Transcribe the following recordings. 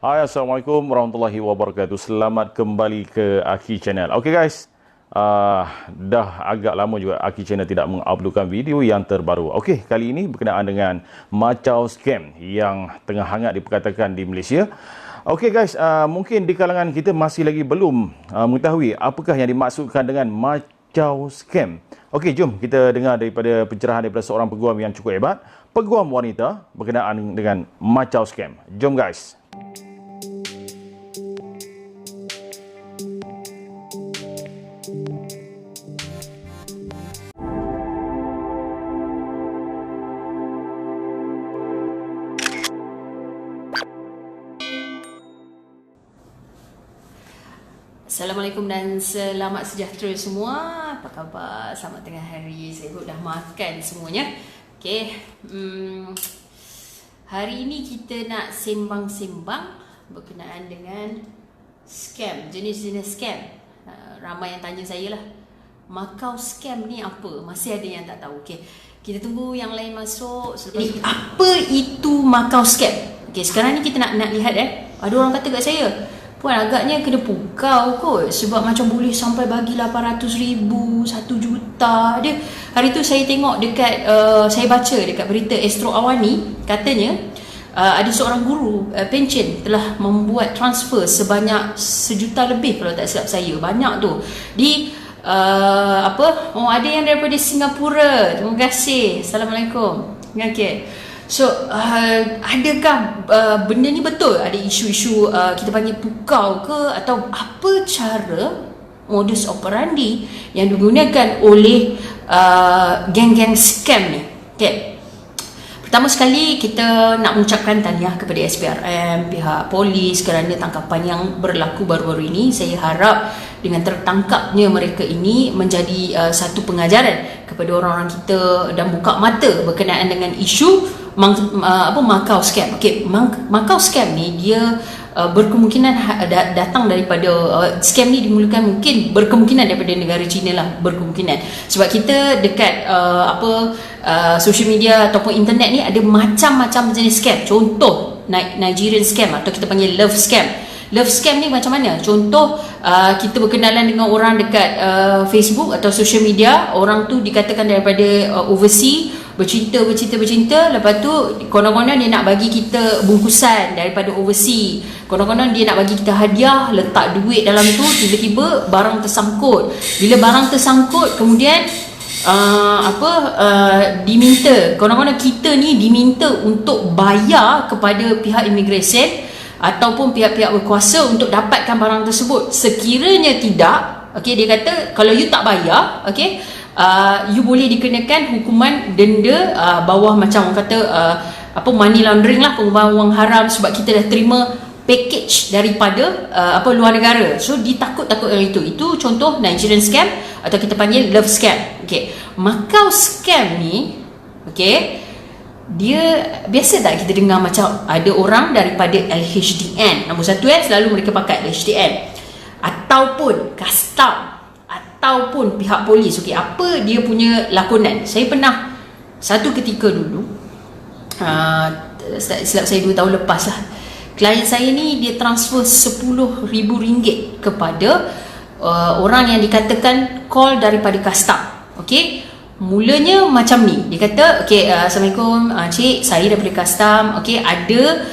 Hai, Assalamualaikum warahmatullahi wabarakatuh. Selamat kembali ke Aki Channel. Okay guys, dah agak lama juga Aki Channel tidak menguploadkan video yang terbaru. Okey, kali ini berkenaan dengan macau scam yang tengah hangat diperkatakan di Malaysia. Okey guys, mungkin di kalangan kita masih lagi belum mengetahui apakah yang dimaksudkan dengan macau scam. Okey, jom kita dengar daripada pencerahan daripada seorang peguam yang cukup hebat, peguam wanita berkenaan dengan macau scam. Jom guys. Assalamualaikum dan selamat sejahtera semua. Apa khabar? Selamat tengah hari. Saya harap dah makan semuanya. Okey. Hari ini kita nak sembang-sembang berkenaan dengan scam, jenis-jenis scam. Ramai yang tanya saya lah, Macau scam ni apa? Masih ada yang tak tahu. Okey. Kita tunggu yang lain masuk. Selepas ini, apa itu Macau scam? Okey, sekarang ni kita nak lihat ada orang kata kat saya, Puan, agaknya kena pukau kot sebab macam boleh sampai bagi 800,000, 1 juta. Dia hari tu saya tengok dekat saya baca dekat berita Astro Awani, katanya ada seorang guru pencen telah membuat transfer sebanyak 1 juta lebih kalau tak silap saya. Banyak tu. Di ada yang daripada Singapura. Terima kasih. Assalamualaikum. Okey. So, adakah benda ni betul? Ada isu-isu kita panggil pukau ke? Atau apa cara modus operandi yang digunakan oleh geng-geng scam ni? Okay. Pertama sekali, kita nak mengucapkan tahniah kepada SPRM, pihak polis kerana tangkapan yang berlaku baru-baru ini. Saya harap dengan tertangkapnya mereka ini menjadi satu pengajaran kepada orang-orang kita dan buka mata berkenaan dengan isu Macau scam. Okey, Macau scam ni dia berkemungkinan datang daripada scam ni dimulakan mungkin berkemungkinan daripada negara China lah, berkemungkinan. Sebab kita dekat social media ataupun internet ni ada macam-macam jenis scam. Contoh Nigerian scam atau kita panggil love scam. Love scam ni macam mana? Contoh kita berkenalan dengan orang dekat Facebook atau social media, orang tu dikatakan daripada overseas, bercinta, lepas tu konon-konon dia nak bagi kita bungkusan daripada overseas, konon-konon dia nak bagi kita hadiah, letak duit dalam tu, tiba-tiba barang tersangkut. Bila barang tersangkut, kemudian diminta, konon-konon kita ni diminta untuk bayar kepada pihak immigration ataupun pihak-pihak berkuasa untuk dapatkan barang tersebut. Sekiranya tidak, okey, dia kata kalau you tak bayar, okey, you boleh dikenakan hukuman denda bawah macam orang kata money laundering lah, pengumpulan wang haram, sebab kita dah terima package daripada luar negara. So ditakut-takut dengan itu contoh Nigerian scam atau kita panggil love scam. Okey, Macau scam ni, okey, dia biasa tak kita dengar macam ada orang daripada LHDN, nombor 1 selalu mereka pakai LHDN, ataupun custom, ataupun pihak polis. Okey, apa dia punya lakonan? Saya pernah satu ketika dulu, silap saya 2 tahun lepas lah, klien saya ni dia transfer RM10,000 kepada orang yang dikatakan call daripada custom. Okey, mulanya macam ni, dia kata, okey, Assalamualaikum cik, saya daripada custom, okey, ada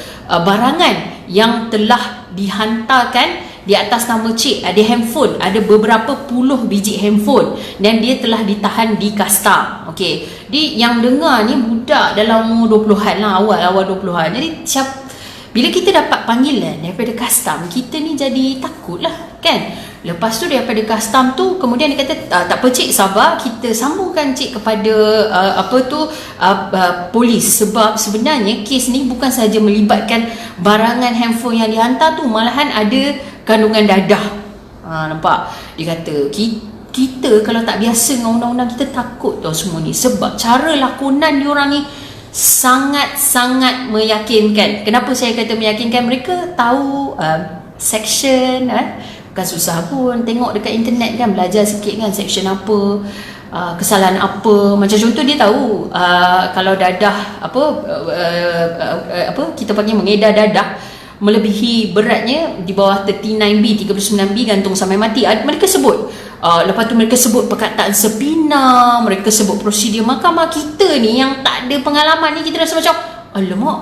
barangan yang telah dihantarkan di atas nama cik, ada handphone, ada beberapa puluh biji handphone dan dia telah ditahan di custom. Okey, yang dengar ni budak dalam umur 20-an lah, awal 20-an. Jadi bila kita dapat panggilan daripada custom, kita ni jadi takut lah kan. Lepas tu daripada custom tu, kemudian dia kata, tak apa cik, sabar, kita sambungkan cik kepada polis. Sebab sebenarnya kes ni bukan sahaja melibatkan barangan handphone yang dihantar tu, malahan ada kandungan dadah. Nampak? Dia kata, kita kalau tak biasa dengan undang-undang, kita takut tau semua ni. Sebab cara lakonan diorang ni sangat-sangat meyakinkan. Kenapa saya kata meyakinkan? Mereka tahu section, bukan susah pun, tengok dekat internet kan, belajar sikit kan, section apa, kesalahan apa. Macam contoh dia tahu kalau dadah kita panggil mengedar dadah, melebihi beratnya di bawah 39B, 39B gantung sampai mati. Mereka sebut lepas tu mereka sebut perkataan sepina, mereka sebut prosedur mahkamah. Kita ni yang tak ada pengalaman ni, kita rasa macam alamak,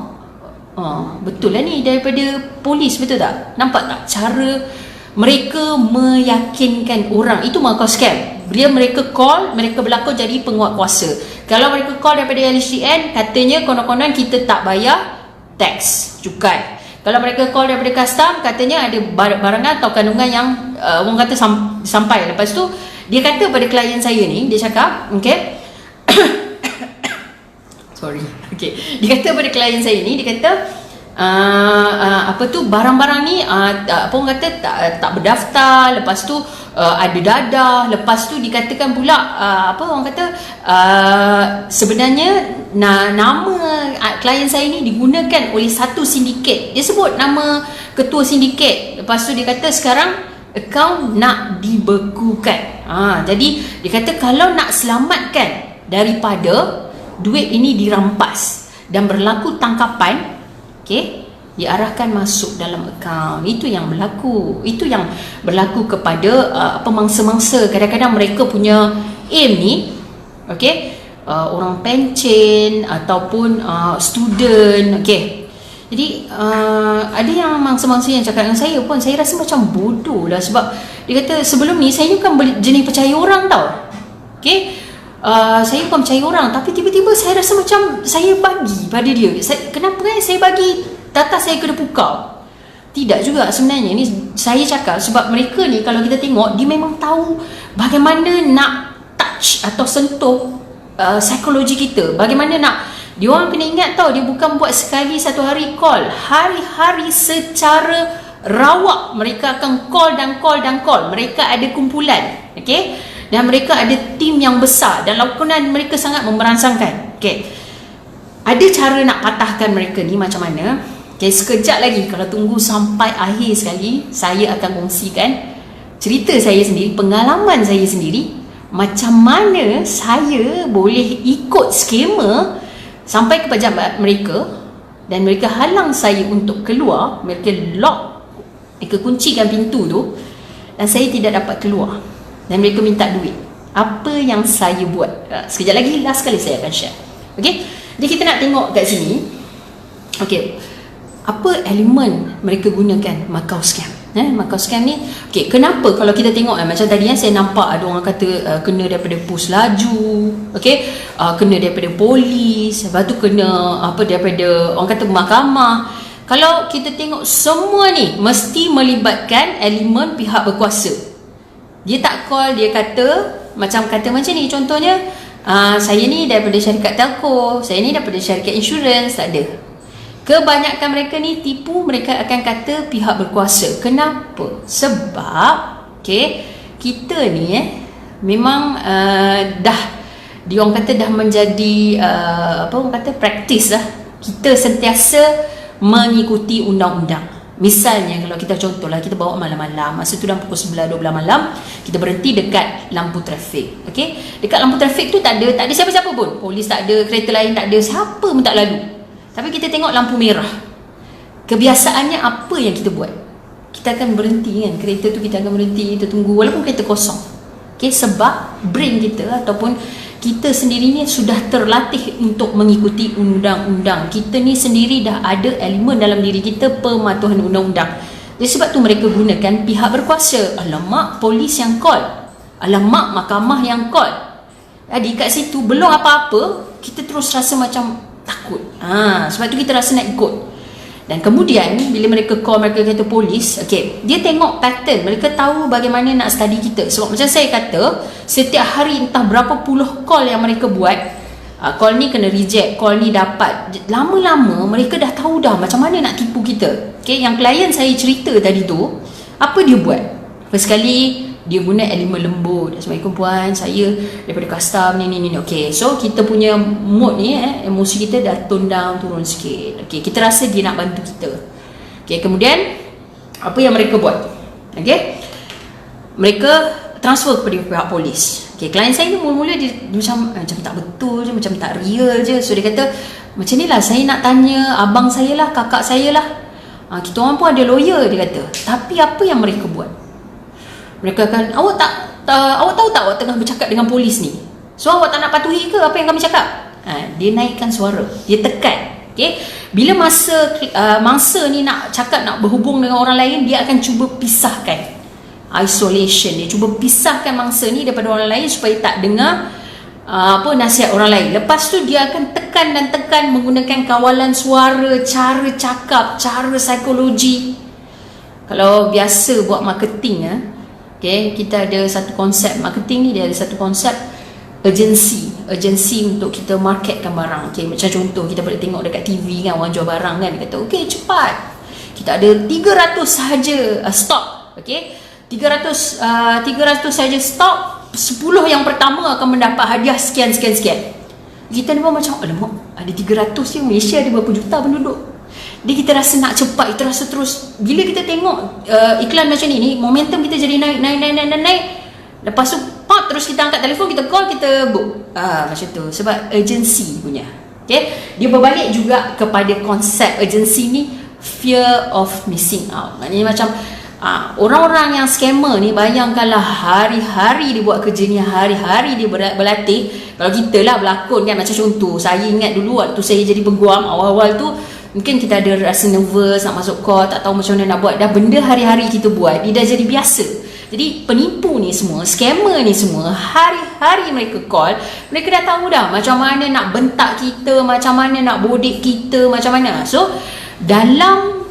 betul lah ni daripada polis, betul tak? Nampak tak cara mereka meyakinkan orang? Itu makau scam. Bila mereka call, mereka berlakon jadi penguat kuasa. Kalau mereka call daripada LHDN, katanya konon-konon kita tak bayar teks cukai. Kalau mereka call daripada custom, katanya ada barangan atau kandungan yang orang kata sampai. Lepas tu dia kata pada klien saya ni, dia cakap, okay, sorry, okay, dia kata pada klien saya ni, dia kata apa tu, barang-barang ni apa orang kata tak berdaftar. Lepas tu ada dadah. Lepas tu dikatakan pula apa orang kata sebenarnya nama klien saya ni digunakan oleh satu sindiket. Dia sebut nama ketua sindiket. Lepas tu dia kata sekarang akaun nak dibekukan. Jadi dia kata kalau nak selamatkan daripada duit ini dirampas dan berlaku tangkapan, okay, diarahkan masuk dalam akaun. Itu yang berlaku. Itu yang berlaku kepada mangsa-mangsa. Kadang-kadang mereka punya aim ni, okay, orang pencen ataupun student, okay. Jadi ada yang mangsa-mangsa yang cakap dengan saya pun, saya rasa macam bodoh lah. Sebab dia kata sebelum ni saya ni bukan jenis percaya orang tau, okay. Saya bukan percaya orang, tapi tiba-tiba saya rasa macam saya bagi pada dia. Kenapa saya bagi data saya kena pukau? Tidak juga sebenarnya. Ni saya cakap sebab mereka ni kalau kita tengok, dia memang tahu bagaimana nak touch atau sentuh psikologi kita. Bagaimana nak, dia orang kena ingat tau, dia bukan buat sekali satu hari call. Hari-hari secara rawak mereka akan call dan call dan call. Mereka ada kumpulan, okay, dan mereka ada tim yang besar dan lakonan mereka sangat memberansangkan, okay. Ada cara nak patahkan mereka ni macam mana? Okay, sekejap lagi, kalau tunggu sampai akhir sekali, saya akan kongsikan cerita saya sendiri, pengalaman saya sendiri, macam mana saya boleh ikut skema sampai ke pejabat mereka dan mereka halang saya untuk keluar. Mereka lock, mereka kuncikan pintu tu dan saya tidak dapat keluar dan mereka minta duit. Apa yang saya buat? Sekejap lagi, last kali saya akan share. Okay, jadi kita nak tengok kat sini, okay, apa elemen mereka gunakan makau scam. Makau scam ni, okay, kenapa kalau kita tengok macam tadi saya nampak ada orang kata kena daripada pos laju, okay, kena daripada polis, lepas tu kena apa daripada orang kata mahkamah. Kalau kita tengok semua ni mesti melibatkan elemen pihak berkuasa. Dia tak call, dia kata macam ni, contohnya saya ni daripada syarikat telco, saya ni daripada syarikat insurans. Tak ada. Kebanyakan mereka ni tipu, mereka akan kata pihak berkuasa. Kenapa? Sebab okay, kita ni memang dah, dia orang kata dah menjadi apa orang kata praktis lah. Kita sentiasa mengikuti undang-undang. Misalnya kalau kita contohlah, kita bawa malam-malam, masa tu dalam pukul 11-12 malam, kita berhenti dekat lampu trafik, okay? Dekat lampu trafik tu tak ada siapa-siapa pun. Polis tak ada, kereta lain tak ada, siapa pun tak lalu. Tapi kita tengok lampu merah. Kebiasaannya apa yang kita buat? Kita akan berhenti kan, kereta tu kita akan berhenti, kita tunggu walaupun kereta kosong. Okay, sebab brain kita ataupun kita sendiri ni sudah terlatih untuk mengikuti undang-undang. Kita ni sendiri dah ada elemen dalam diri kita pematuhan undang-undang. Jadi sebab tu mereka gunakan pihak berkuasa. Alamak, polis yang call. Alamak, mahkamah yang call. Jadi kat situ belum apa-apa, kita terus rasa macam takut. Sebab tu kita rasa nak ikut. Dan kemudian bila mereka call, mereka kata polis, okay, dia tengok pattern, mereka tahu bagaimana nak study kita. Sebab macam saya kata, setiap hari entah berapa puluh call yang mereka buat, call ni kena reject, call ni dapat. Lama-lama mereka dah tahu dah macam mana nak tipu kita. Okay, yang klien saya cerita tadi tu, apa dia buat? First kali dia guna elemen lembut. Assalamualaikum puan, saya daripada custom ni. Okay, so kita punya mood ni, emosi kita dah tone down, turun sikit. Okay, kita rasa dia nak bantu kita. Okay, kemudian apa yang mereka buat? Okay, mereka transfer kepada pihak polis. Okay, klien saya ni mula-mula dia macam tak betul je, macam tak real je. So dia kata, macam ni lah, saya nak tanya abang saya lah, kakak saya lah. Kita orang pun ada lawyer, dia kata. Tapi apa yang mereka buat? Mereka akan, awak tahu tak awak tengah bercakap dengan polis ni? So awak tak nak patuhi ke apa yang kami cakap? Dia naikkan suara, dia tekan. Okay? Bila mangsa ni nak cakap, nak berhubung dengan orang lain, dia akan cuba pisahkan. Isolation, dia cuba pisahkan mangsa ni daripada orang lain supaya tak dengar nasihat orang lain. Lepas tu dia akan tekan dan tekan menggunakan kawalan suara, cara cakap, cara psikologi. Kalau biasa buat marketing, okay, kita ada satu konsep marketing ni, dia ada satu konsep urgency untuk kita marketkan barang. Okay, macam contoh kita boleh tengok dekat TV kan, orang jual barang kan, dia kata okay, cepat, kita ada 300 sahaja stok. Okay, 300 saja stok, 10 yang pertama akan mendapat hadiah sekian. Kita ni pun macam, alamak, ada 300 je, Malaysia ada berapa juta penduduk. Jadi kita rasa nak cepat, kita rasa terus. Bila kita tengok iklan macam ni, momentum kita jadi naik. Lepas tu terus kita angkat telefon, kita call, kita book. Macam tu, sebab urgency punya. Okay? Dia berbalik juga kepada konsep urgency ni, fear of missing out. Maknanya macam orang-orang yang scammer ni, bayangkanlah hari-hari dia buat kerja ni, hari-hari dia berlatih. Kalau kita lah berlakon kan, macam contoh, saya ingat dulu waktu saya jadi peguam, awal-awal tu mungkin kita ada rasa nervous nak masuk court, tak tahu macam mana nak buat. Dah benda hari-hari kita buat, dia dah jadi biasa. Jadi penipu ni semua, scammer ni semua, hari-hari mereka call, mereka dah tahu dah macam mana nak bentak kita, macam mana nak bodek kita, macam mana. So dalam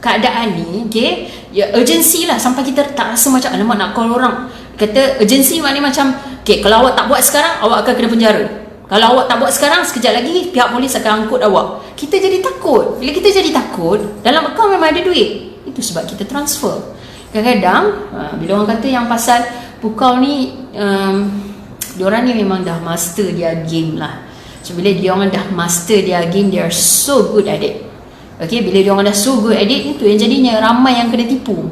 keadaan ni, okay, ya urgency lah, sampai kita tak rasa macam alamak nak call orang. Kata urgency maknanya macam, okay, kalau awak tak buat sekarang, awak akan kena penjara. Kalau awak tak buat sekarang, sekejap lagi pihak polis akan angkut awak. Kita jadi takut. Bila kita jadi takut, dalam akaun memang ada duit. Itu sebab kita transfer. Kadang-kadang bila orang kata yang pasal pukau ni, diorang ni memang dah master dia game lah. So bila diorang dah master dia game, they are so good at it. Okay, bila diorang dah so good at it, itu yang jadinya ramai yang kena tipu.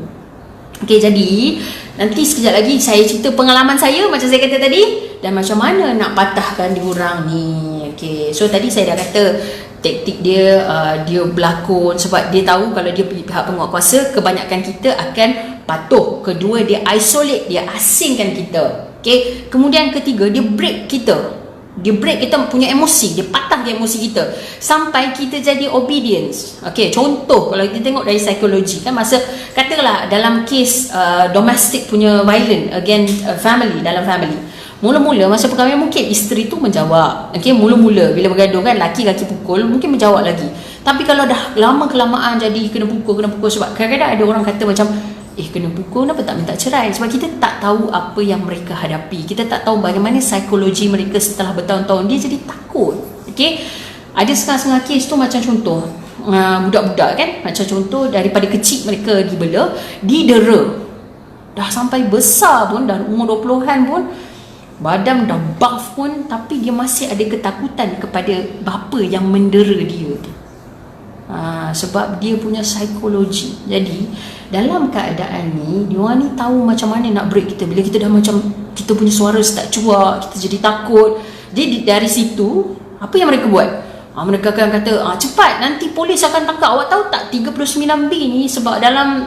Okay, jadi nanti sekejap lagi saya cerita pengalaman saya macam saya kata tadi, dan macam mana nak patahkan diorang ni. Okay, so tadi saya dah kata taktik dia, dia berlakon sebab dia tahu kalau dia pihak penguatkuasa, kebanyakan kita akan patuh. Kedua, dia isolate, dia asingkan kita. Okay, kemudian ketiga, dia break kita. Dia break kita punya emosi, dia patah dia emosi kita sampai kita jadi obedience. Okay, contoh kalau kita tengok dari psikologi kan, masa katalah dalam kes domestic punya violence against family, dalam family, mula-mula masa perkahwinan mungkin isteri tu menjawab. Okay, mula-mula bila bergaduh kan, laki pukul, mungkin menjawab lagi. Tapi kalau dah lama kelamaan jadi kena pukul, sebab kadang-kadang ada orang kata macam, kena pukul kenapa tak minta cerai? Sebab kita tak tahu apa yang mereka hadapi. Kita tak tahu bagaimana psikologi mereka setelah bertahun-tahun. Dia jadi takut. Okay? Ada setengah-setengah kes tu macam contoh, budak-budak kan, macam contoh daripada kecil mereka dibela, didera. Dah sampai besar pun, dah umur 20-an pun, badan dah buff pun, tapi dia masih ada ketakutan kepada bapa yang mendera dia. Sebab dia punya psikologi. Jadi dalam keadaan ni, diorang ni tahu macam mana nak break kita. Bila kita dah macam, kita punya suara start cuak, kita jadi takut. Jadi dari situ, apa yang mereka buat? Mereka akan kata, cepat, nanti polis akan tangkap. Awak tahu tak 39B ni, sebab dalam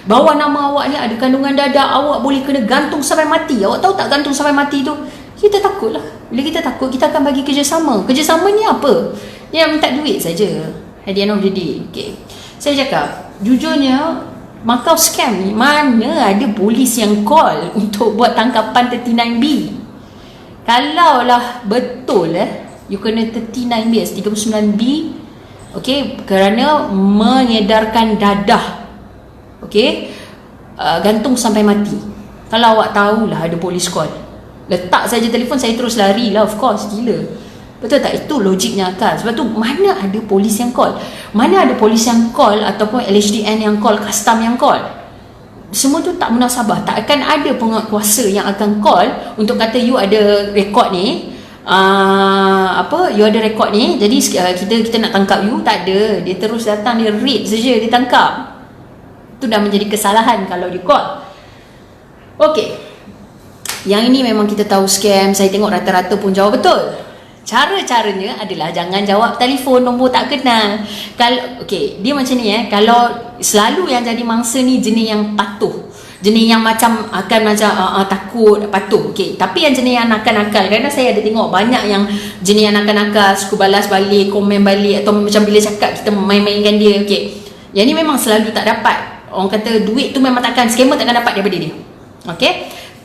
bawah nama awak ni ada kandungan dadah, awak boleh kena gantung sampai mati. Awak tahu tak gantung sampai mati tu? Kita takut lah. Bila kita takut, kita akan bagi kerjasama. Kerjasama ni apa? Yang minta duit saja. At the end of the day. Okay. Saya cakap, jujurnya, Macau scam ni, mana ada polis yang call untuk buat tangkapan 39B. Kalaulah betul you kena 39B, 39B, okay, kerana mengedarkan dadah, okay, gantung sampai mati. Kalau awak tahulah ada polis call, letak saja telefon, saya terus lari lah, of course, gila. Betul tak? Itu logiknya akal. Sebab tu mana ada polis yang call, mana ada polis yang call, ataupun LHDN yang call, custom yang call. Semua tu tak munasabah. Tak akan ada penguatkuasa yang akan call untuk kata you ada rekod ni, you ada rekod ni, jadi kita nak tangkap you. Tak ada. Dia terus datang, dia raid saja, dia tangkap. Itu dah menjadi kesalahan kalau dia call. Okey, yang ini memang kita tahu scam. Saya tengok rata-rata pun jawab betul. Cara-caranya adalah jangan jawab telefon nombor tak kenal. Kalau dia macam ni kalau selalu yang jadi mangsa ni jenis yang patuh. Jenis yang macam akan takut, patuh. Tapi yang jenis yang nakal-nakal, kerana saya ada tengok banyak yang jenis yang nakal-nakal, suka balas balik, komen balik, atau macam bila cakap kita main-mainkan dia. Yang ni memang selalu tak dapat. Orang kata duit tu memang takkan, scammer takkan dapat daripada dia.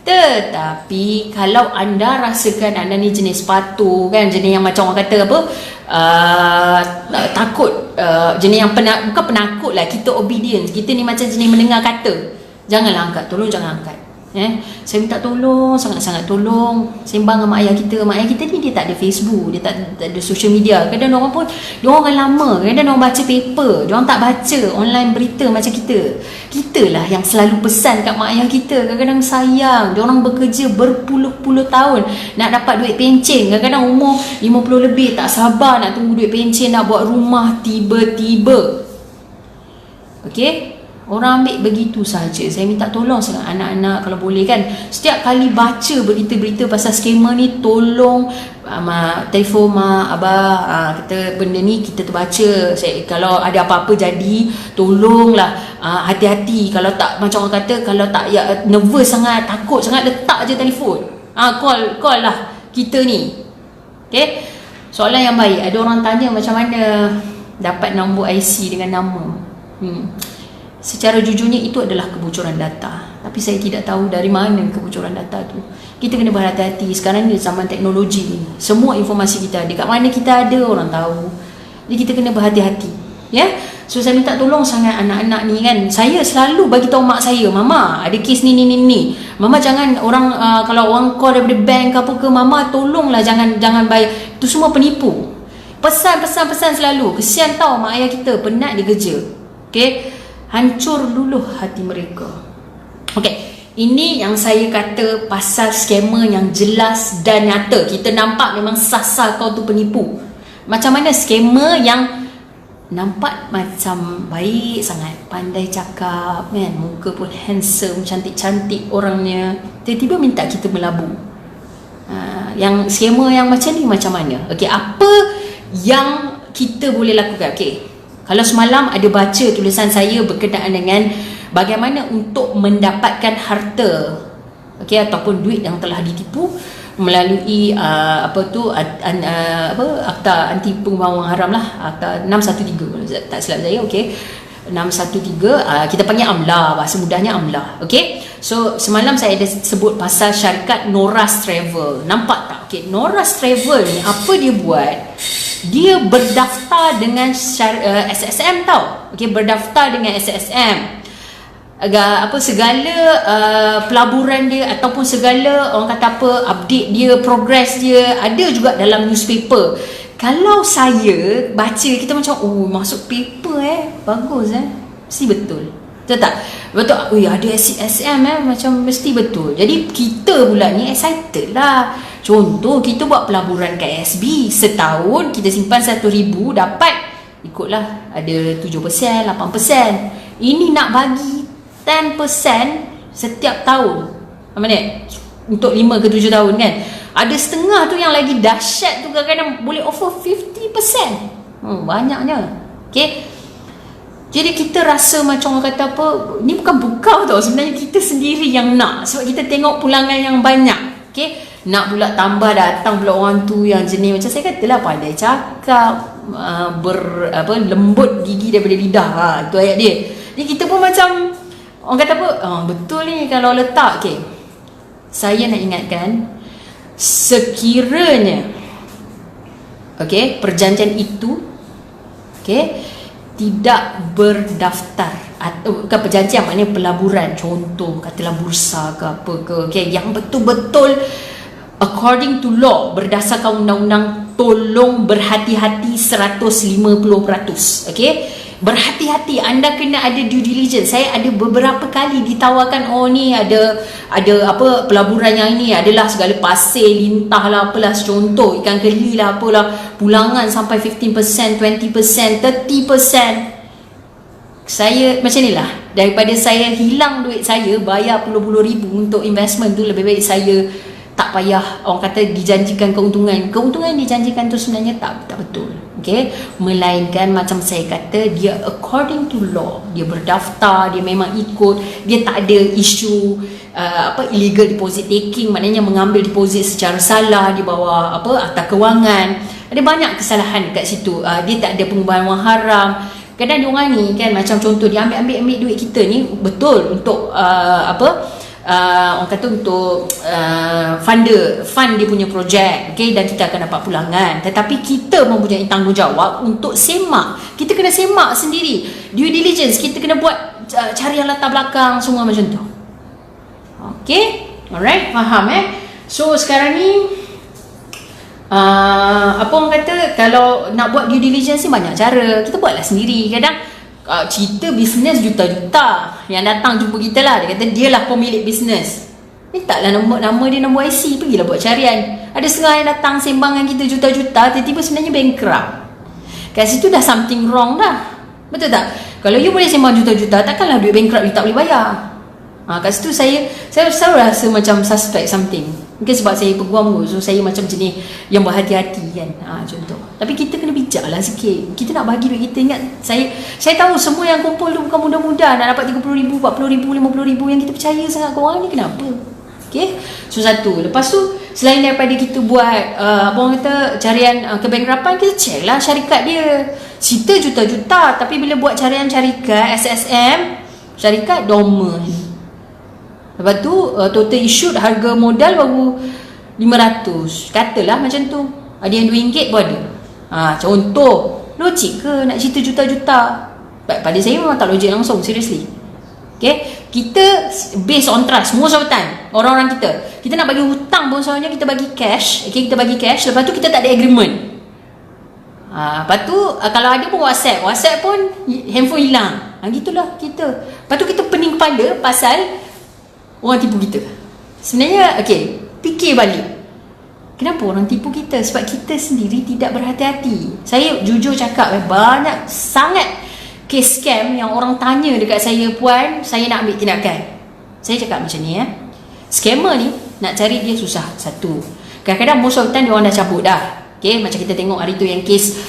Tetapi kalau anda rasakan anda ni jenis patuh kan, jenis yang macam orang kata takut, jenis yang bukan penakut lah, kita obedience, kita ni macam jenis mendengar kata, janganlah angkat, tolong jangan angkat. Saya minta tolong, sangat-sangat tolong, sembang dengan mak ayah kita. Mak ayah kita ni dia tak ada Facebook, dia tak ada social media. Kadang orang pun, dia orang lama, kadang orang baca paper, dia orang tak baca online berita macam kita. Kita lah yang selalu pesan kat mak ayah kita. Kadang-kadang sayang, dia orang bekerja berpuluh-puluh tahun nak dapat duit pencen. Kadang-kadang umur 50 lebih tak sabar nak tunggu duit pencen, nak buat rumah tiba-tiba. Orang ambil begitu saja. Saya minta tolong sangat anak-anak kalau boleh kan, setiap kali baca berita-berita pasal scammer ni, tolong telefon mak, abah, kata benda ni kita terbaca. Kalau ada apa-apa jadi, tolonglah hati-hati. Kalau tak, macam orang kata, kalau tak nervous sangat, takut sangat, letak je telefon. Call lah kita ni. Soalan yang baik. Ada orang tanya macam mana dapat nombor IC dengan nama. Secara jujurnya itu adalah kebocoran data. Tapi saya tidak tahu dari mana kebocoran data tu. Kita kena berhati-hati. Sekarang ni zaman teknologi ni, semua informasi kita ada. Kat mana kita ada, orang tahu. Jadi kita kena berhati-hati. So saya minta tolong sangat anak-anak ni kan. Saya selalu bagi tahu mak saya, mama ada kes ni. Mama jangan orang kalau orang call daripada bank apa ke, mama tolonglah jangan bayar. Itu semua penipu. Pesan selalu. Kesian tau mak ayah kita, penat dia kerja. Hancur luluh hati mereka. Ini yang saya kata pasal scammer yang jelas dan nyata. Kita nampak memang sasar kau tu penipu. Macam mana scammer yang nampak macam baik sangat, pandai cakap kan, muka pun handsome, cantik-cantik orangnya, tiba-tiba minta kita melabur. Yang scammer yang macam ni macam mana? Apa yang kita boleh lakukan? Kalau semalam ada baca tulisan saya berkenaan dengan bagaimana untuk mendapatkan harta ataupun duit yang telah ditipu melalui akta anti pengumpulan wang haram lah, akta 613 tak silap saya. 613 kita panggil AMLA, bahasa mudahnya AMLA. So semalam saya ada sebut pasal syarikat Noras Travel. Nampak tak? Noras Travel ni apa dia buat? Dia berdaftar dengan SSM tau. Berdaftar dengan SSM. Segala pelaburan dia ataupun segala orang kata update dia, progress dia ada juga dalam newspaper. Kalau saya baca, kita macam masuk paper bagus mesti betul. Betul tak? Betul. Ada SSM macam mesti betul. Jadi kita pula ni excited lah. Contoh kita buat pelaburan KSB, setahun kita simpan 1,000, dapat ikutlah ada 7%, 8%. Ini nak bagi 10% setiap tahun. Apa ni? Untuk 5 ke 7 tahun kan. Ada setengah tu yang lagi dahsyat tu, kadang-kadang boleh offer 50%. Banyaknya. Jadi kita rasa macam orang kata ni bukan bukau tau. Sebenarnya kita sendiri yang nak. Sebab kita tengok pulangan yang banyak. Nak pula tambah datang pula orang tu yang jenis macam saya katalah, pandai cakap, lembut gigi daripada lidah. Itu ayat dia. Jadi kita pun macam orang kata betul ni kalau letak. Saya nak ingatkan, sekiranya perjanjian itu tidak berdaftar, atau bukan perjanjian, maknanya pelaburan, contoh katalah bursa ke apa ke, yang betul-betul according to law, berdasarkan undang-undang, tolong berhati-hati 150%. Berhati-hati, anda kena ada due diligence. Saya ada beberapa kali ditawarkan, ni ada pelaburan yang ini adalah segala pasir, lintah lah, apalah, contoh ikan keli lah, apalah, pulangan sampai 15%, 20%, 30%. Saya macam ni lah, daripada saya hilang duit saya, bayar puluh-puluh ribu untuk investment tu, lebih baik saya tak payah orang kata dijanjikan keuntungan yang dijanjikan tu sebenarnya tak betul. Okay, melainkan macam saya kata, dia according to law, dia berdaftar, dia memang ikut, dia tak ada isu illegal deposit taking, maknanya mengambil deposit secara salah di bawah akta kewangan. Ada banyak kesalahan dekat situ. Dia tak ada pengubahan wang haram. Kadang dia orang ni kan, macam contoh dia ambil duit kita ni betul untuk orang kata untuk fund dia punya projek, okay, dan kita akan dapat pulangan. Tetapi kita mempunyai tanggungjawab untuk semak. Kita kena semak sendiri, due diligence kita kena buat, cari yang latar belakang semua macam tu. Okay, alright, faham So sekarang ni apa orang kata, kalau nak buat due diligence ni banyak cara. Kita buatlah sendiri. Kadang cerita bisnes juta-juta yang datang jumpa kita lah, dia kata dia lah pemilik bisnes, mintalah nama dia, nombor IC, pergilah buat carian. Ada setengah yang datang sembang dengan kita juta-juta, tiba-tiba sebenarnya bankrupt. Kat situ dah something wrong dah, betul tak? Kalau you boleh sembang juta-juta, takkanlah duit bankrupt you tak boleh bayar. Kat situ saya selalu rasa macam suspect something. Mungkin sebab saya peguam tu, so saya macam jenis yang berhati-hati kan, contoh. Tapi kita kena bijak lah sikit. Kita nak bagi duit kita. Ingat, saya tahu semua yang kumpul tu bukan mudah-mudah. Nak dapat RM30,000, RM40,000, RM50,000 yang kita percaya sangat korang ni, kenapa? Okay, so satu. Lepas tu, selain daripada kita buat orang kata carian kebankrapan, kita check lah syarikat dia. Cerita juta-juta, tapi bila buat carian syarikat SSM, syarikat dormant. Lepas tu total issued harga modal baru 500, katalah macam tu. Ada yang RM2 pun ada. Contoh, logik ke nak cerita juta-juta? Pada saya memang tak logik langsung, seriously. Okay, kita based on trust most of the time. Orang-orang kita nak bagi hutang pun soalnya kita bagi cash. Okay, kita bagi cash, lepas tu kita tak ada agreement. Lepas tu kalau ada pun WhatsApp pun handphone hilang. Gitulah kita. Lepas tu kita pening kepala pasal orang tipu kita. Sebenarnya fikir balik, kenapa orang tipu kita? Sebab kita sendiri tidak berhati-hati. Saya jujur cakap, banyak sangat kes scam yang orang tanya dekat saya, puan, saya nak ambil tindakan. Saya cakap macam ni, scammer ni nak cari dia susah. Satu, kadang-kadang most of the time dia orang dah cabut dah. Okay, macam kita tengok hari tu yang kes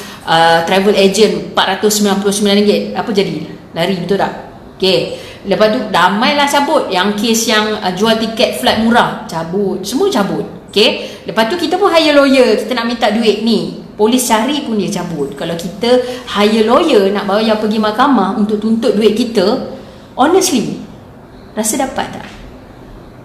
travel agent RM499, apa jadi? Lari, betul tak? Okay, lepas tu damailah cabut. Yang kes yang jual tiket flight murah, cabut, semua cabut. Okay, lepas tu kita pun hire lawyer, kita nak minta duit ni, polis cari pun dia cabut. Kalau kita hire lawyer nak bayar pergi mahkamah untuk tuntut duit kita, honestly rasa dapat tak?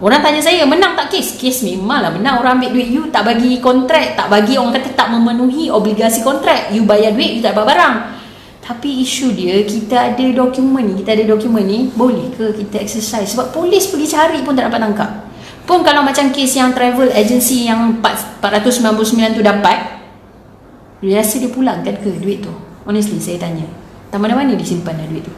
Orang tanya saya, menang tak kes? Kes memanglah menang. Orang ambil duit you, tak bagi kontrak, tak bagi, orang kata tak memenuhi obligasi kontrak, you bayar duit, you tak dapat barang. Tapi isu dia, kita ada dokumen ni, boleh ke kita exercise? Sebab polis pergi cari pun tak dapat tangkap. Pun kalau macam kes yang travel agency yang 499 tu dapat, dia rasa dia pulangkan ke duit tu? Honestly saya tanya, tak mana-mana disimpan dah duit tu,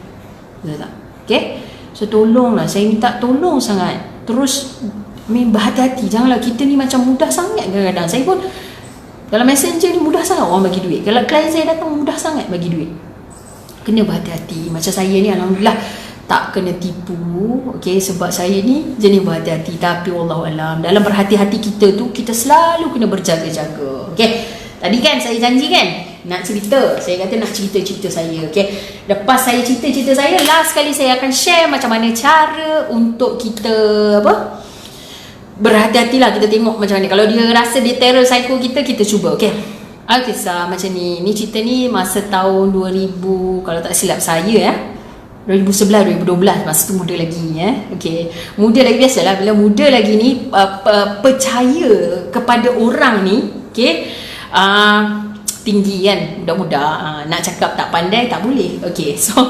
betul tak? Okay, so tolonglah, saya minta tolong sangat. Terus berhati-hati, janganlah kita ni macam mudah sangat kadang-kadang. Saya pun dalam messenger ni mudah sangat orang bagi duit. Kalau klien saya datang, mudah sangat bagi duit. Kena berhati-hati. Macam saya ni alhamdulillah tak kena tipu. Okay, sebab saya ni jenis berhati-hati. Tapi wallahualam, dalam berhati-hati kita tu, kita selalu kena berjaga-jaga. Okay, tadi kan saya janji kan nak cerita. Saya kata nak cerita-cerita saya. Okay, lepas saya cerita-cerita saya, last kali saya akan share macam mana cara untuk kita berhati-hatilah. Kita tengok macam mana. Kalau dia rasa dia terror psycho kita cuba. Okay, kisah macam ni. Ni cerita ni masa tahun 2000, kalau tak silap saya 2011, 2012, masa tu muda lagi Okay, muda lagi. Biasalah bila muda lagi ni percaya kepada orang ni, okay, tinggi kan, muda-muda, nak cakap tak pandai tak boleh. Okay, so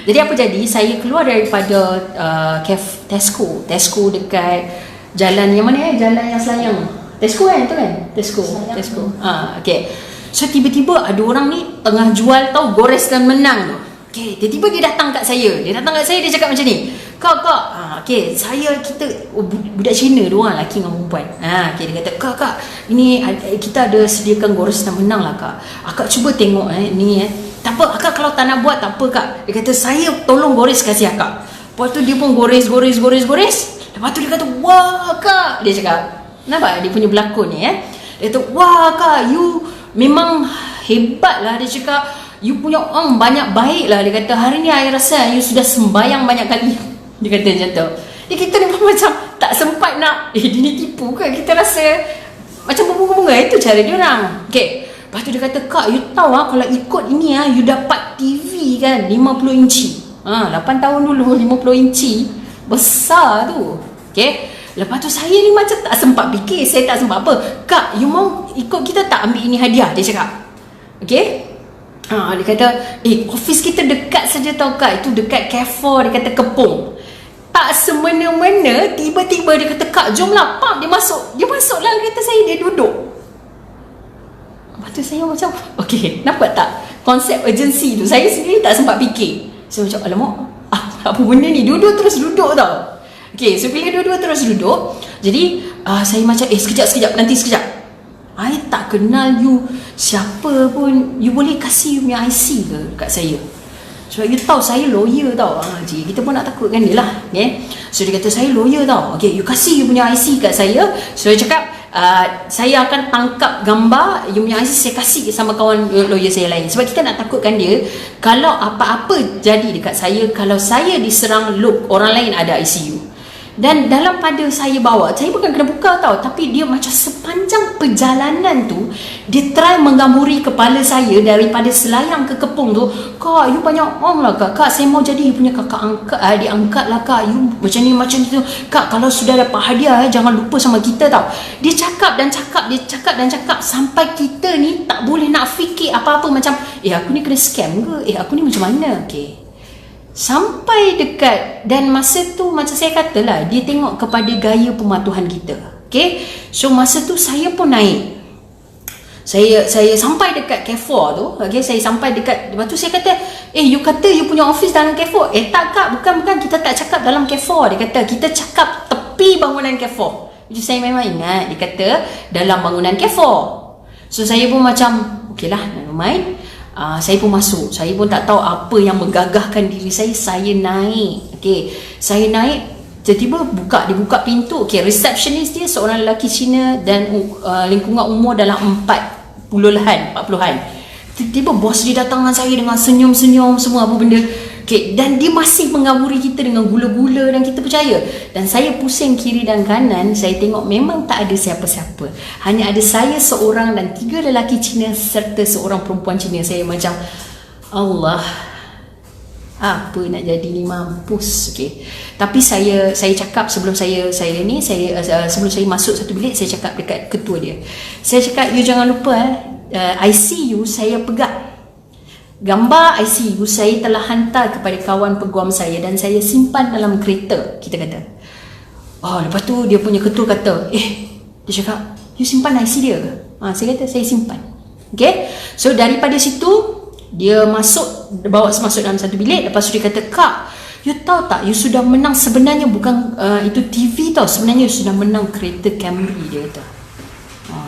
jadi apa jadi, saya keluar daripada Tesco dekat jalan yang mana jalan yang Selayang, Tesco kan tu kan, Tesco. Okay, so tiba-tiba ada orang ni tengah jual tahu gores dan menang tu. Okay, tiba-tiba dia datang kat saya. Dia cakap macam ni, Kak, okay, kita budak Cina, dua orang lelaki dengan perempuan. Okay, dia kata, Kak, ini kita ada sediakan gores dan menang lah Kak. Akak cuba tengok ni tak apa Akak, kalau tak nak buat tak apa Kak. Dia kata, saya tolong gores kasih Akak. Lepas tu dia pun gores. Lepas tu dia kata, wah Kak, dia cakap, Nampak dia punya berlakon ni Dia kata, wah kak, you memang hebat lah. Dia cakap, you punya orang banyak baik lah. Dia kata, hari ni I rasa you sudah sembayang banyak kali. Dia kata macam tu. Kita ni macam tak sempat nak, dia ni tipu ke? Kita rasa macam berbunga-bunga. Itu cara dia orang. Okay. Lepas tu dia kata, kak, you tahu kalau ikut ini you dapat TV kan 50 inci. 8 tahun dulu 50 inci. Besar tu. Okay. Lepas tu saya ni macam tak sempat fikir. Saya tak sempat apa. Kak, you mau ikut kita tak ambil ini hadiah? Dia cakap. Okay. Dia kata, office kita dekat saja tau kak. Itu dekat Carrefour. Dia kata Kepong. Tak semena-mena tiba-tiba dia kata, kak jomlah. Pak, dia masuk lah kereta saya. Dia duduk. Lepas tu saya macam, okay, nampak tak konsep urgency tu? Saya sendiri tak sempat fikir. Saya macam, alamak, apa benda ni? Duduk terus duduk tau. Okay, so bila dua-dua terus duduk, jadi saya macam, sekejap, nanti sekejap. I tak kenal you siapa pun. You boleh kasih you punya IC ke dekat saya? Sebab you tahu saya lawyer tau. Kita pun nak takutkan dia lah. Okay? So dia kata, saya lawyer tau. Okay, you kasih you punya IC kat saya. So dia cakap, saya akan tangkap gambar you punya IC, saya kasih sama kawan lawyer saya lain. Sebab kita nak takutkan dia, kalau apa-apa jadi dekat saya, kalau saya diserang, look, orang lain ada ICU. Dan dalam pada saya bawa, saya bukan kena buka tau, tapi dia macam sepanjang perjalanan tu, dia try menggamburi kepala saya daripada Selayang ke Kepong tu. Kak, you banyak orang lah kak. Kak, saya mau jadi you punya kakak angkat, diangkat lah kak. You macam ni macam tu. Kak, kalau sudah dapat hadiah jangan lupa sama kita tau. Dia cakap dan cakap sampai kita ni tak boleh nak fikir apa-apa. Macam, aku ni kena scam ke? Aku ni macam mana? Okay. Sampai dekat, dan masa tu macam saya katalah, dia tengok kepada gaya pematuhan kita. Okay. So masa tu saya pun naik. Saya sampai dekat Carrefour tu. Okay. Saya sampai dekat, lepas tu saya kata, you kata you punya office dalam Carrefour? Tak kak, bukan, kita tak cakap dalam Carrefour. Dia kata, kita cakap tepi bangunan Carrefour. Jadi saya memang ingat, dia kata dalam bangunan Carrefour. So saya pun macam, okay lah, never mind. Saya pun masuk. Saya pun tak tahu apa yang menggagahkan diri saya. Saya naik. Okay. Saya naik. Tiba-tiba dia buka pintu. Okay. Receptionist dia seorang lelaki Cina dan lingkungan umur dalam 40-an. Tiba-tiba bos dia datang dengan saya dengan senyum-senyum semua apa benda. Okay. Dan dia masih menggamburi kita dengan gula-gula dan kita percaya. Dan saya pusing kiri dan kanan. Saya tengok memang tak ada siapa-siapa. Hanya ada saya seorang dan 3 lelaki Cina serta seorang perempuan Cina. Saya macam, Allah, apa nak jadi ni, mampus. Okay. Tapi saya cakap sebelum saya masuk satu bilik, saya cakap dekat ketua dia. Saya cakap, you jangan lupa ICU saya pegang. Gambar ICU saya telah hantar kepada kawan peguam saya dan saya simpan dalam kereta, kita kata. Lepas tu dia punya ketua kata, dia cakap, you simpan IC dia ke? Saya kata, saya simpan. Okay. So daripada situ dia bawa masuk dalam satu bilik. Lepas tu dia kata, kak, you tahu tak, you sudah menang. Sebenarnya bukan itu TV tau, sebenarnya you sudah menang kereta Camry. Dia kata,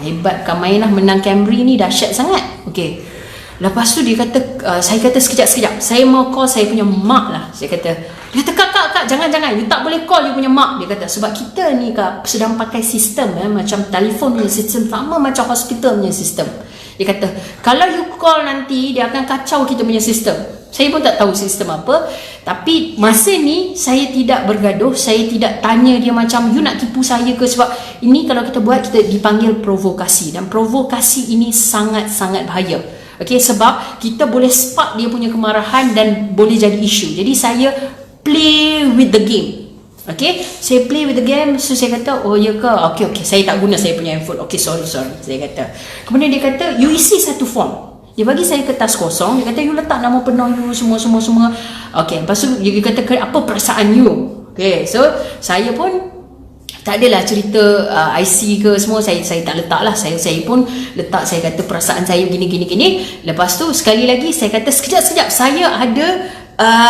hebat kau main lah, menang Camry ni dahsyat sangat. Okay. Lepas tu dia kata, saya kata sekejap, saya mau call saya punya mak lah. Saya kata, dia kata, kak, jangan, you tak boleh call you punya mak. Dia kata, sebab kita ni kak sedang pakai sistem macam telefon punya sistem, sama macam hospital punya sistem. Dia kata, kalau you call nanti dia akan kacau kita punya sistem. Saya pun tak tahu sistem apa. Tapi masa ni saya tidak bergaduh, saya tidak tanya dia macam you nak tipu saya ke. Sebab ini kalau kita buat, kita dipanggil provokasi. Dan provokasi ini sangat-sangat bahaya. Okay, sebab kita boleh spark dia punya kemarahan dan boleh jadi isu. Jadi saya play with the game. Okay, saya play with the game. So saya kata, ya ke? Okay, saya tak guna saya punya handphone. Okay, sorry, saya kata. Kemudian dia kata, you isi satu form. Dia bagi saya kertas kosong. Dia kata, you letak nama penuh you semua. Okay, lepas tu dia kata, apa perasaan you? Okay, so saya pun tak adalah cerita IC ke semua, saya tak letak lah. Saya pun letak, saya kata perasaan saya gini. Lepas tu sekali lagi saya kata, sekejap, saya ada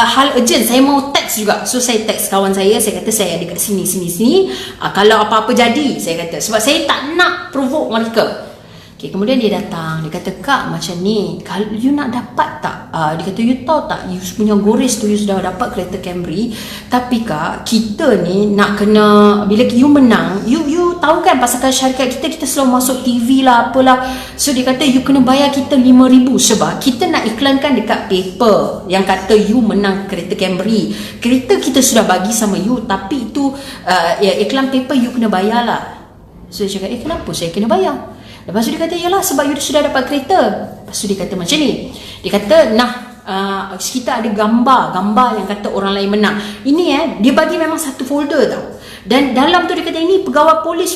hal urgent, saya mau teks juga. So saya teks kawan saya kata saya ada kat sini. Kalau apa-apa jadi, saya kata, sebab saya tak nak provoke mereka. Okay, kemudian dia datang, dia kata, "Kak, macam ni, kalau you nak dapat tak?" Dia kata, "You tahu tak, you punya goris tu you sudah dapat kereta Camry, tapi Kak, kita ni nak kena, bila you menang, you tahu kan pasalkan syarikat kita selalu masuk TV lah, apalah." So dia kata, "You kena bayar kita 5,000 sebab kita nak iklankan dekat paper yang kata you menang kereta Camry. Kereta kita sudah bagi sama you, tapi itu iklan paper you kena bayar lah." So dia cakap, "Kenapa saya kena bayar?" Lepas tu dia kata, "Yalah, sebab you sudah dapat kereta." Lepas tu dia kata macam ni, dia kata, kita ada gambar yang kata orang lain menang. Ini dia bagi memang satu folder tau. Dan dalam tu dia kata, "Ini pegawai polis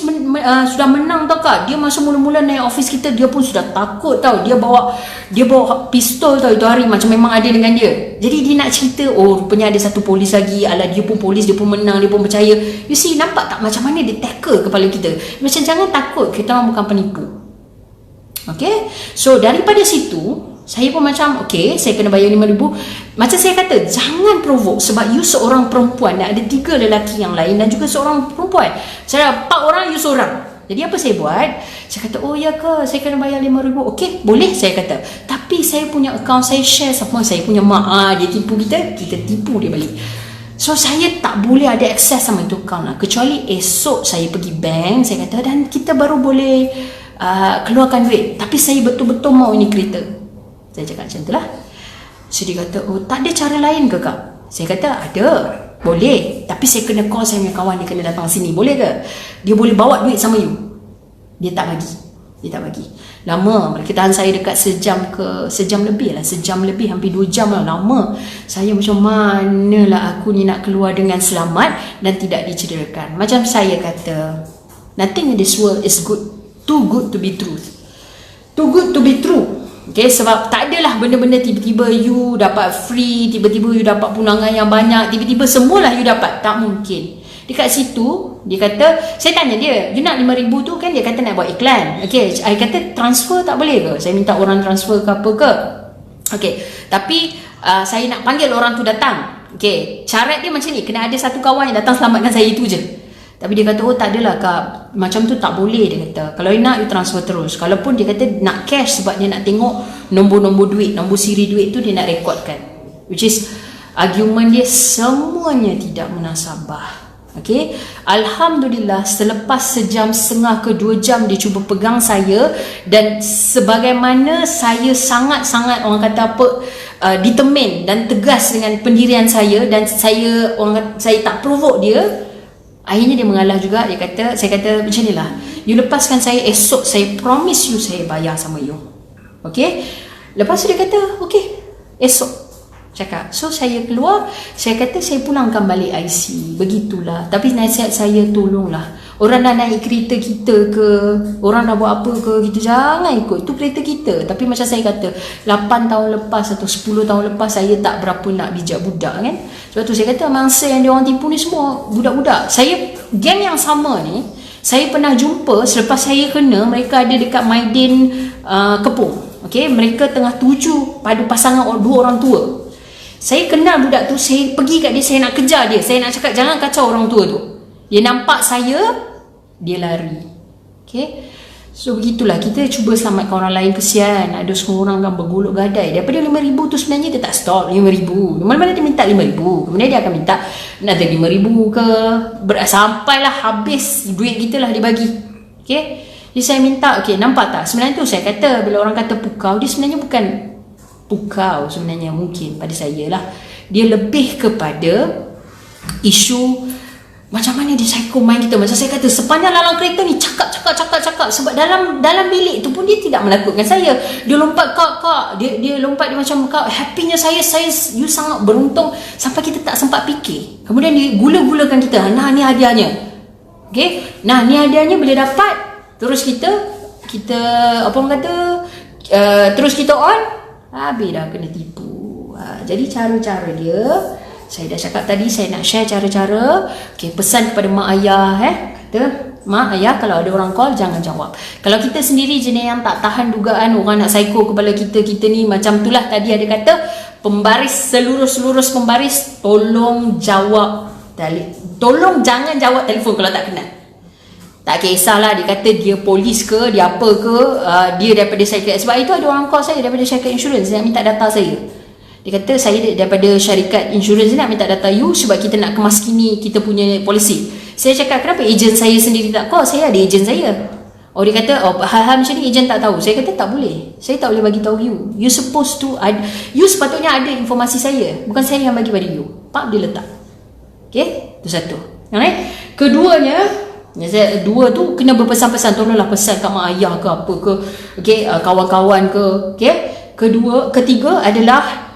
sudah menang tau Kak." Dia masa mula-mula naik office kita, dia pun sudah takut tau. Dia bawa pistol tau itu hari, macam memang ada dengan dia. Jadi dia nak cerita, rupanya ada satu polis lagi, ala dia pun polis, dia pun menang, dia pun percaya. You see, nampak tak macam mana dia tackle kepala kita. Macam jangan takut, kita orang bukan penipu. Okay, so daripada situ saya pun macam, okay, saya kena bayar 5,000. Macam saya kata, jangan provoke, sebab you seorang perempuan dan ada 3 lelaki yang lain dan juga seorang perempuan. Saya 4 orang, you seorang. Jadi apa saya buat? Saya kata, "Oh ya ke, saya kena bayar 5,000. Okay, boleh," saya kata. "Tapi saya punya account, saya share sama saya punya mak. Dia tipu kita tipu dia balik. So saya tak boleh ada akses sama itu account lah, kecuali esok saya pergi bank," saya kata, "dan kita baru boleh keluarkan duit. Tapi saya betul-betul mau ini kereta." Saya cakap macam tu lah. So dia kata, "Oh, tak ada cara lain ke Kak?" Saya kata, "Ada, boleh. Tapi saya kena call saya punya kawan, dia kena datang sini. Boleh ke? Dia boleh bawa duit sama you." Dia tak bagi. Lama, mereka tahan saya dekat sejam lebih, hampir 2 jam lah. Lama. Saya macam, manalah aku ni nak keluar dengan selamat dan tidak dicederakan. Macam saya kata, nothing in this world is too good to be true. Too good to be true. Okay, sebab tak adalah benda-benda tiba-tiba you dapat free, tiba-tiba you dapat punangan yang banyak, tiba-tiba semualah you dapat. Tak mungkin. Dekat situ, dia kata, saya tanya dia, "You nak 5,000 tu kan?" Dia kata nak buat iklan. Okay, saya kata, "Transfer tak boleh ke? Saya minta orang transfer ke apa ke?" Okay, tapi saya nak panggil orang tu datang. Okay, syarat dia macam ni, kena ada satu kawan yang datang selamatkan saya, itu je. Tapi dia kata, "Oh, tak adalah Kak, macam tu tak boleh," dia kata. "Kalau you nak, you transfer terus." Kalaupun dia kata nak cash, sebab dia nak tengok nombor-nombor duit, nombor siri duit tu dia nak rekodkan. Which is, argument dia semuanya tidak munasabah. Okay, Alhamdulillah, selepas 1.5 ke 2 jam dia cuba pegang saya, dan sebagaimana saya sangat-sangat, orang kata apa, determined dan tegas dengan pendirian saya, dan saya tak provoke dia. Akhirnya dia mengalah juga. Saya kata macam ni lah, "You lepaskan saya, esok saya promise you saya bayar sama you." Okay. Lepas tu dia kata, "Okay, esok." Cakap. So saya keluar, saya kata saya pulangkan balik IC. Begitulah. Tapi nasihat saya, tolonglah, orang dah naik kereta kita ke, orang dah buat apa ke, kita jangan ikut. Itu kereta kita. Tapi macam saya kata, 8 tahun lepas atau 10 tahun lepas, saya tak berapa nak bijak budak kan. Sebab tu saya kata, mangsa yang diorang tipu ni semua budak-budak. Saya, geng yang sama ni, saya pernah jumpa selepas saya kena, mereka ada dekat Maidin Kepung. Okay, mereka tengah tuju pada pasangan 2 orang tua. Saya kenal budak tu, saya pergi kat dia, saya nak kejar dia, saya nak cakap jangan kacau orang tua tu. Dia nampak saya, dia lari. Okay, so begitulah, kita cuba selamatkan orang lain. Kesian, ada semua orang kan bergolok gadai. Daripada 5,000 tu sebenarnya dia tak stop 5,000. Mana-mana dia minta 5,000, kemudian dia akan minta nak ada 5,000 ke, sampailah habis duit kita lah dia bagi. Okay, jadi saya minta, okay, nampak tak, sebenarnya tu saya kata, bila orang kata pukau, dia sebenarnya bukan pukau sebenarnya, mungkin pada saya lah, dia lebih kepada isu macam mana dia psycho mind kita. Macam saya kata, sepanjang dalam kereta ni cakap. Sebab dalam bilik tu pun dia tidak menakutkan saya. Dia lompat, kak, dia lompat, dia macam, "Kak, happynya saya you sangat beruntung," sampai kita tak sempat fikir. Kemudian dia gula-gulakan kita, "Nah, ni hadiahnya." Okay, nah, ni hadiahnya boleh dapat. Terus kita apa orang kata, terus kita on, habis dah kena tipu. Jadi cara-cara dia, saya dah cakap tadi, saya nak share cara-cara. Okay, pesan kepada mak ayah, kata, "Mak ayah, kalau ada orang call jangan jawab." Kalau kita sendiri jenis yang tak tahan dugaan orang nak psycho kepala kita ni macam itulah. Tadi ada kata, pembaris, seluruh pembaris, tolong jawab, tolong jangan jawab telefon kalau tak kenal. Tak kisahlah dia kata dia polis ke, dia apa ke, dia daripada syarikat. Sebab itu ada orang call saya daripada syarikat insurans yang minta data saya. Dia kata saya daripada syarikat insurans ni nak minta data you sebab kita nak kemaskini kita punya polisi. Saya cakap kenapa ejen saya sendiri tak call? Saya ada ejen saya. Oh dia kata hal-hal macam ni ejen tak tahu. Saya kata tak boleh. Saya tak boleh bagi tahu you. You supposed to you sepatutnya ada informasi saya. Bukan saya yang bagi pada you. Pak dia letak. Okay? Itu satu. Alright? Keduanya, dua tu kena berpesan-pesan. Tolonglah pesan kat mak ayah ke apa ke. Okay? Kawan-kawan ke. Okay? Ketiga adalah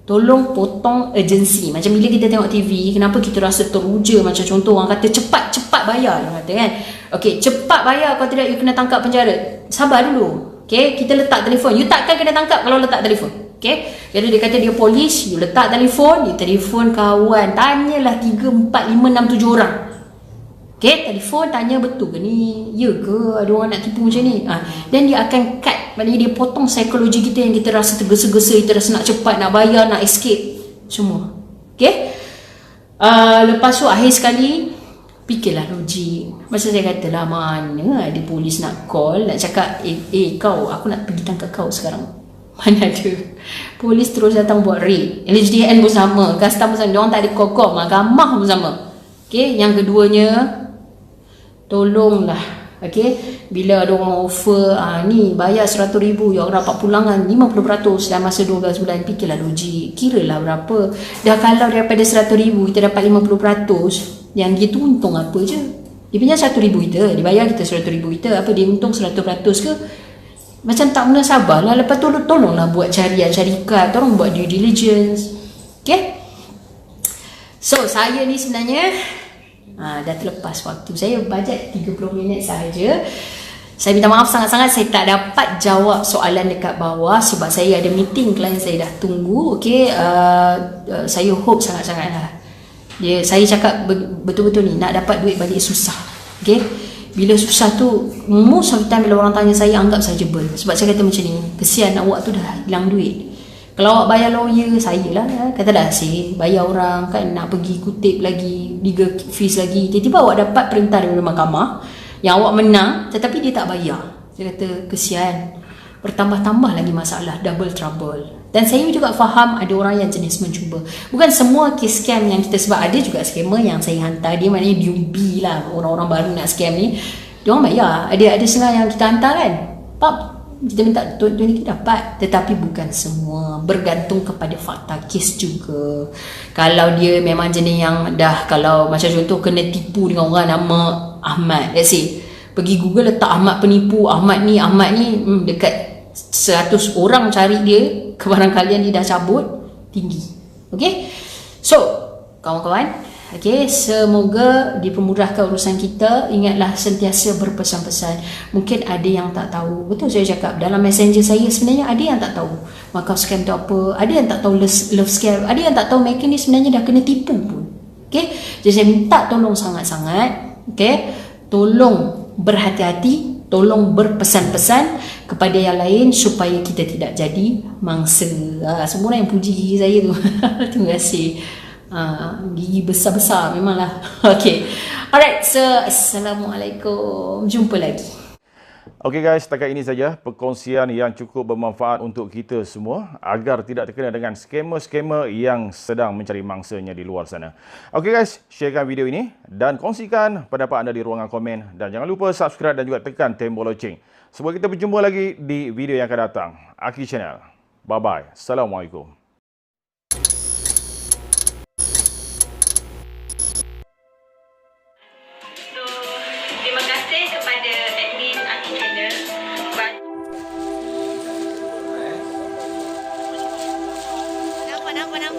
tolong potong urgency. Macam bila kita tengok TV, kenapa kita rasa teruja, macam contoh orang kata cepat bayar, orang kata kan. Okey, cepat bayar, kalau tidak you kena tangkap penjara. Sabar dulu. Okey, kita letak telefon. You takkan kena tangkap kalau letak telefon. Okey. Jadi dia kata dia polis, you letak telefon, you telefon kawan, tanyalah 3, 4, 5, 6, 7 orang. Okay, telefon tanya betul ke ni? Ya ke ada orang nak tipu macam ni? Dan dia akan cut. Maknanya dia potong psikologi kita yang kita rasa tergesa-gesa, kita rasa nak cepat, nak bayar, nak escape. Semua. Okay. Lepas tu akhir sekali, fikirlah logik. Masa saya kata lah mana ada polis nak call, nak cakap kau, aku nak pergi tangkap kau sekarang. Mana ada. Polis terus datang buat raid. LHDN pun sama, custom pun sama. Diorang tak ada kokom, mahkamah pun sama. Okay, yang keduanya, tolonglah, okay, bila ada orang offer ni bayar 100,000, yang dapat pulangan 50% dalam masa 12 bulan, fikirlah logik, kiralah berapa. Dah kalau daripada 100,000 kita dapat 50%, yang dia tu untung apa je? Dia punya 100,000 kita, dia bayar kita 100,000 kita, apa dia untung 100% ke? Macam tak pernah sabarlah. Lepas tu tolonglah buat carian syarikat, tolong buat due diligence. Okay. So saya ni sebenarnya dah terlepas waktu. Saya bajet 30 minit sahaja. Saya minta maaf sangat-sangat saya tak dapat jawab soalan dekat bawah sebab saya ada meeting klien saya dah tunggu. Okay, saya hope sangat-sangat lah. Saya cakap betul-betul ni nak dapat duit balik susah. Okay, bila susah tu most of the time bila orang tanya saya anggap saya jebel. Sebab saya kata macam ni, kesian awak tu dah hilang duit. Kalau awak bayar lawyer, saya lah, katalah saya bayar orang kan, nak pergi kutip lagi, legal fees lagi, tiba-tiba awak dapat perintah daripada mahkamah yang awak menang tetapi dia tak bayar. Saya kata kesian, bertambah-tambah lagi masalah, double trouble. Dan saya juga faham ada orang yang jenis mencuba. Bukan semua kes scam yang kita sebab, ada juga scammer yang saya hantar, dia maknanya newbie lah, orang-orang baru nak scam ni, dia orang bayar. Ada setengah yang kita hantar kan, Pak, kita minta tuan ni kita dapat, tetapi bukan semua, bergantung kepada fakta kes juga. Kalau dia memang jenis yang dah, kalau macam contoh kena tipu dengan orang nama Ahmad, let's say pergi Google letak Ahmad penipu, Ahmad ni dekat 100 orang cari dia, kebarang kalian dia dah cabut, tinggi. Okay, so kawan-kawan, okay, semoga dipermudahkan urusan kita. Ingatlah sentiasa berpesan-pesan. Mungkin ada yang tak tahu. Betul saya cakap, dalam messenger saya sebenarnya ada yang tak tahu Macau scam tu apa, ada yang tak tahu love scam, ada yang tak tahu mereka ni sebenarnya dah kena tipu pun. Okay, jadi saya minta tolong sangat-sangat, okay, tolong berhati-hati, tolong berpesan-pesan kepada yang lain supaya kita tidak jadi mangsa. Semua orang yang puji gigi saya tu terima kasih. Gigi besar-besar memanglah. Okay, alright, so Assalamualaikum, jumpa lagi. Okey guys, setakat ini saja perkongsian yang cukup bermanfaat untuk kita semua agar tidak terkena dengan skamer-skamer yang sedang mencari mangsanya di luar sana. Okey guys, sharekan video ini dan kongsikan pendapat anda di ruangan komen dan jangan lupa subscribe dan juga tekan tombol loceng. Semoga kita berjumpa lagi di video yang akan datang. Aki Channel. Bye bye. Assalamualaikum.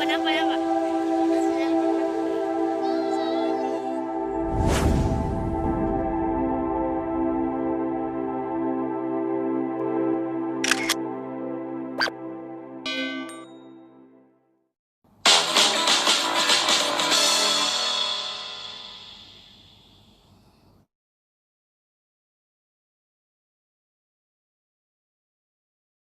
Nampak.